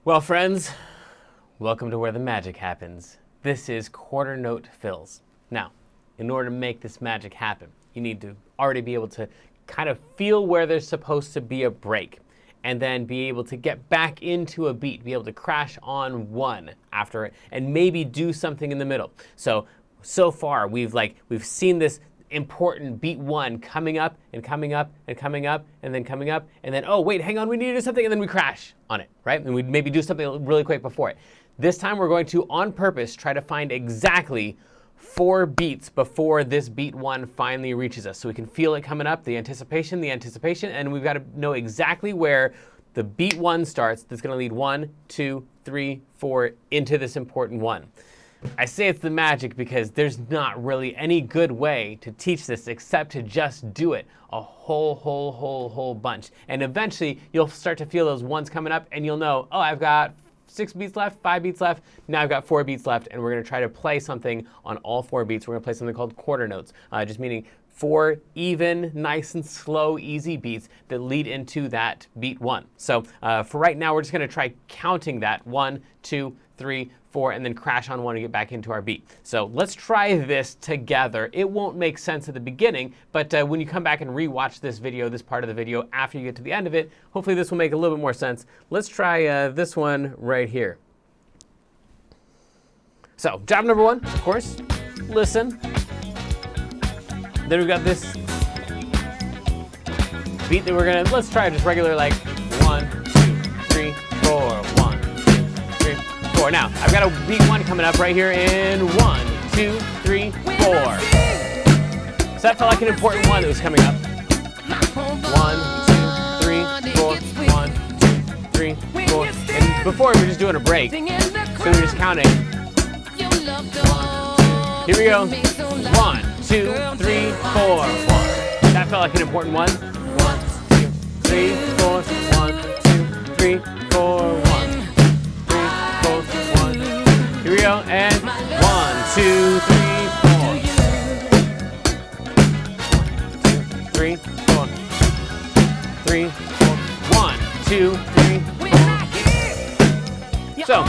Well, friends, welcome to where the magic happens. This is quarter note fills. Now, in order to make this magic happen, you need to already be able to kind of feel where there's supposed to be a break, and then be able to get back into a beat, be able to crash on one after it, and maybe do something in the middle. So far, we've seen this important beat one coming up and coming up and coming up and then coming up, and then, oh wait, hang on, we need to do something, and then we crash on it, right? And we maybe do something really quick before it. This time we're going to, on purpose, try to find exactly 4 beats before this beat one finally reaches us. So we can feel it coming up, the anticipation, and we've got to know exactly where the beat one starts. That's gonna lead 1, 2, 3, 4 into this important one. I say it's the magic because there's not really any good way to teach this except to just do it a whole bunch. And eventually you'll start to feel those ones coming up and you'll know, oh, I've got 6 beats left, 5 beats left, now I've got 4 beats left, and we're gonna try to play something on all 4 beats. We're gonna play something called quarter notes, just meaning 4 even, nice and slow, easy beats that lead into that beat one. So for right now, we're just gonna try counting that 1, 2, 3, 4, and then crash on one and get back into our beat. So let's try this together. It won't make sense at the beginning, but when you come back and rewatch this video, this part of the video, after you get to the end of it, hopefully this will make a little bit more sense. Let's try this one right here. So job number 1, of course, listen. Then we've got this beat that we're gonna, let's try just regular, like 1, 2, 3, 4, 1, 2, 3, 4. Now, I've got a beat one coming up right here in 1, 2, 3, 4. So that felt like an important one that was coming up. 1, 2, 3, 4, 1, 2, 3, 4. And before we were just doing a break, so we were just counting. 1, 2, here we go. 1, 2, 3, 4, 1. That felt like an important one. 1, 2, 3, 4, 1, 2, 3, 4, 1, 3, 4, 1. Here we go, and 1, 2, 3, 4. 1, 2, 3, 4. 3, 4. 1, 2, 3, 4. So,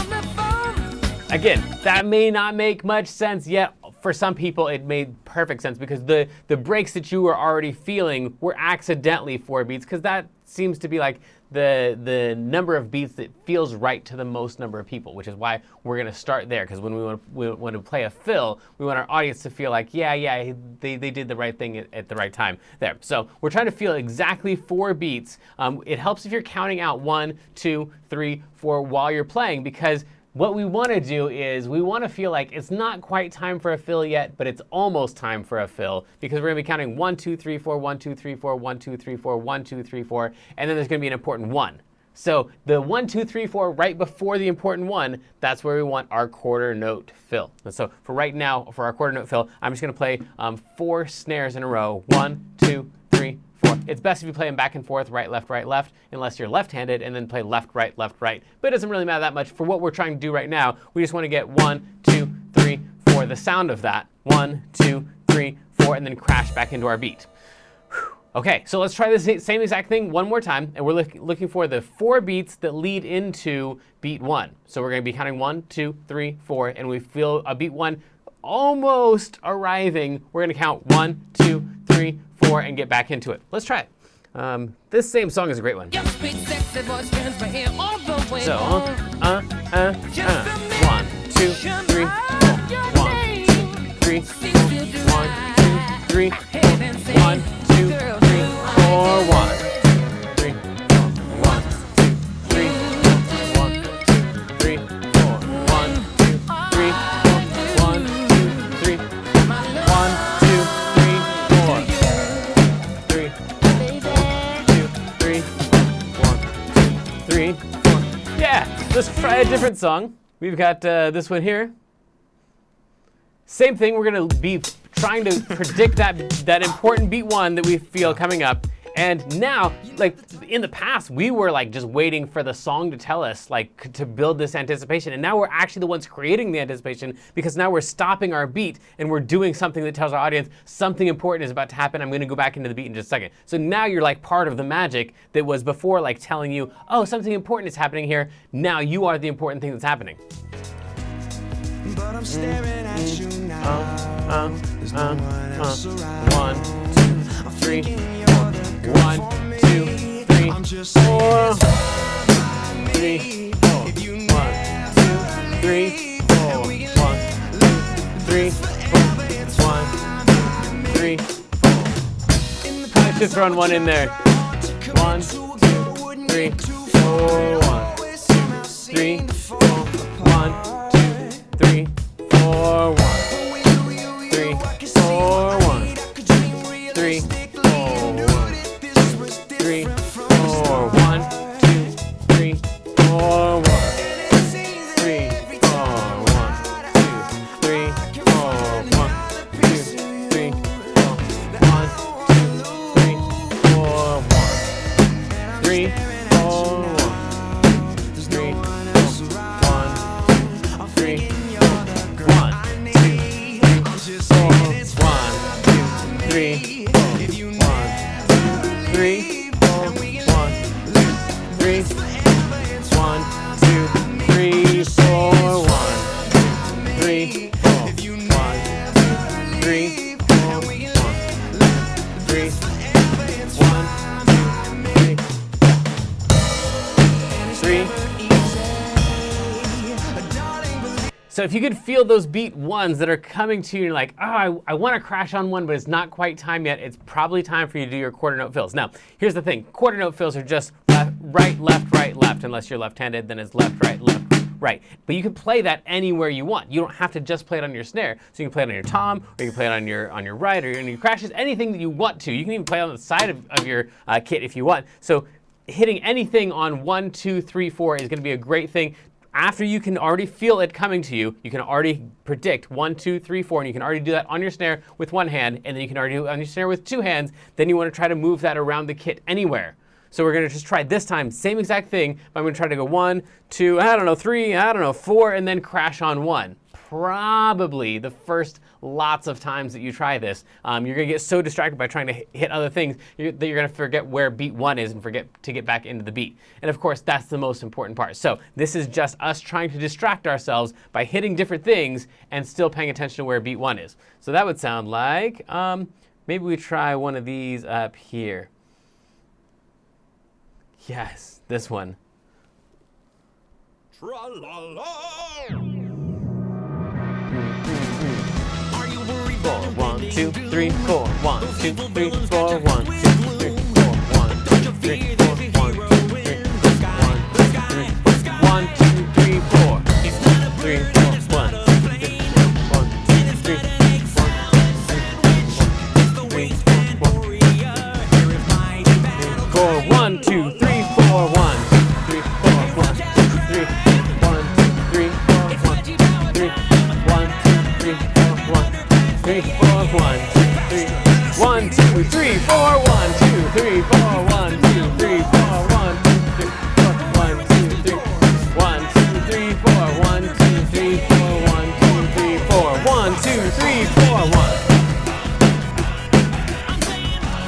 again, that may not make much sense yet. For some people, it made perfect sense because the breaks that you were already feeling were accidentally 4 beats, because that seems to be like the number of beats that feels right to the most number of people, which is why we're going to start there, because when we want to play a fill, we want our audience to feel like, yeah, they did the right thing at the right time there. So we're trying to feel exactly 4 beats. It helps if you're counting out 1, 2, 3, 4 while you're playing, because what we want to do is we want to feel like it's not quite time for a fill yet, but it's almost time for a fill, because we're going to be counting 1, 2, 3, 4, 1, 2, 3, 4, 1, 2, 3, 4, 1, 2, 3, 4, and then there's going to be an important one. So the 1, 2, 3, 4 right before the important one, that's where we want our quarter note fill. And so for right now, for our quarter note fill, I'm just going to play 4 snares in a row. 1, 2, 3, 4. It's best if you play them back and forth, right, left, unless you're left-handed, and then play left, right, left, right. But it doesn't really matter that much. For what we're trying to do right now, we just want to get 1, 2, 3, 4, the sound of that. 1, 2, 3, 4, and then crash back into our beat. Okay, so let's try the same exact thing one more time, and we're looking for the 4 beats that lead into beat 1. So we're going to be counting 1, 2, 3, 4, and we feel a beat 1 almost arriving. We're going to count 1, 2, 3, 4, and get back into it. Let's try it. This same song is a great one. So, 1, 2, 3, 4. 1, 2, 3, 4. 1, 2, 3, 4. 1, 2, 3, 4. 1, 3, 4. 1, 2, 3, 4. 1, 2, 3, 4. 1, 2, 3, 4. 1, 2, 3. 1, 2, 3, 4. 3, 2, 3, 1, 2, 3, 4. Yeah, let's try a different song. We've got this one here. Same thing, we're gonna be trying to predict that important beat 1 that we feel coming up, And now, like in the past, we were like just waiting for the song to tell us, like to build this anticipation. And now we're actually the ones creating the anticipation, because now we're stopping our beat and we're doing something that tells our audience something important is about to happen. I'm going to go back into the beat in just a second. So now you're like part of the magic that was before, like telling you, oh, something important is happening here. Now you are the important thing that's happening. But I'm staring at you now. There's no one else around. 1, 2, 3, 1, 2, 3, 4, 3, 4, 1, 2, 3, 4, 1, 3, 4, 1, 3, 4. I should throw one in there. 1, 2, 3, 4, 1, 3, 4, 1. 3, 4, 1. 3, 4, 1. 3, 4, 1. 3, 4, 1, 2, 3, 4, 1. 3, 4, 1, 2, 3, 4, 1, 2, 3, 4, 1, 2, 3, 4, 1. 3, 4, 1. 3, 4, 1, 3. 3. So if you could feel those beat ones that are coming to you, and you're like, oh, I want to crash on one, but it's not quite time yet, it's probably time for you to do your quarter note fills. Now, here's the thing. Quarter note fills are just right, left, unless you're left-handed, then it's left, right. But you can play that anywhere you want. You don't have to just play it on your snare. So you can play it on your tom, or you can play it on your right, or on your crashes, anything that you want to. You can even play on the side of your kit if you want. So hitting anything on 1, 2, 3, 4 is going to be a great thing. After you can already feel it coming to you, you can already predict 1, 2, 3, 4, and you can already do that on your snare with one hand, and then you can already do it on your snare with two hands. Then you want to try to move that around the kit anywhere. So we're going to just try this time, same exact thing, but I'm going to try to go 1, 2, 3, 4, and then crash on 1. Probably the first lots of times that you try this, you're going to get so distracted by trying to hit other things that you're going to forget where beat 1 is and forget to get back into the beat. And of course, that's the most important part. So this is just us trying to distract ourselves by hitting different things and still paying attention to where beat 1 is. So that would sound like, maybe we try one of these up here. Yes, this one. Tra-la-la. 1, 2, 3, 4. 1, 2, 3, 4. 1, 2, 3, 4. 1, 2, 3, 4. 1, 2, 3, 1, 2, 3, 4. 3, 4. 1, 2, 3, 4. 1, 2, 3, 4. 1, 3, 4. 1, 3, 1, 2, 3, 4. 1, 3, 1, 2, 3, 4. 1, 3, 4, 1, 2, 3, 1, 2, 3, 4, 1, 2, 3, 4, 1, 2, 3, 4, 1, 2, 3, 4, 1, 2, 3, 1, 2, 3, 4, 1, 2, 3, 4, 1, 2, 3, 4, 1, 2, 3, 4, 1.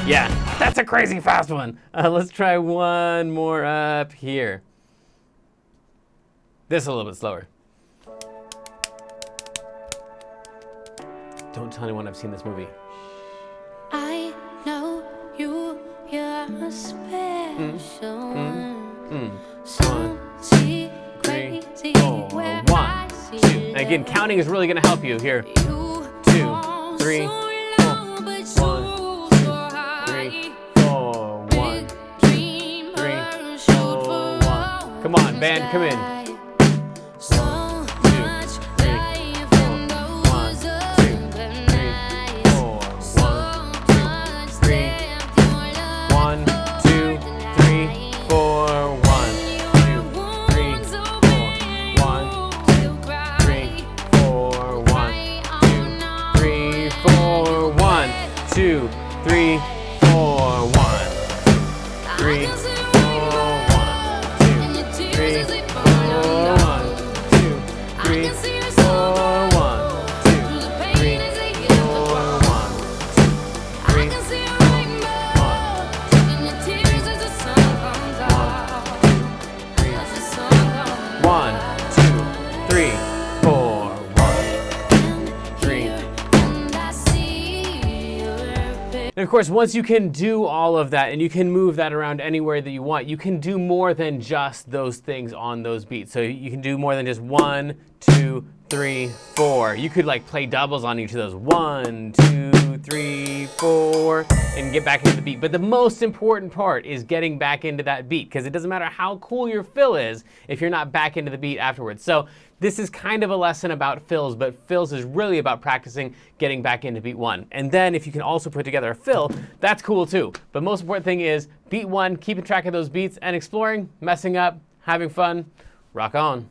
Yeah, that's a crazy fast one. Let's try one more up here. This is a little bit slower. Don't tell anyone I've seen this movie. I know you're a special one. So crazy where 1, I 2. see And again, counting is really going to help you here. 2, 3, 4. 1, 2, 3, 4. 1, 2, 3, 4. 1. Come on, band, come in. 2, 3, 4, 1, And of course, once you can do all of that and you can move that around anywhere that you want, you can do more than just those things on those beats. So you can do more than just 1, 2, 3, 4. You could like play doubles on each of those. 1, 2, 3, 4, and get back into the beat. But the most important part is getting back into that beat, because it doesn't matter how cool your fill is if you're not back into the beat afterwards. So this is kind of a lesson about fills, but fills is really about practicing getting back into beat 1. And then if you can also put together a fill, that's cool too. But most important thing is beat 1, keeping track of those beats and exploring, messing up, having fun. Rock on.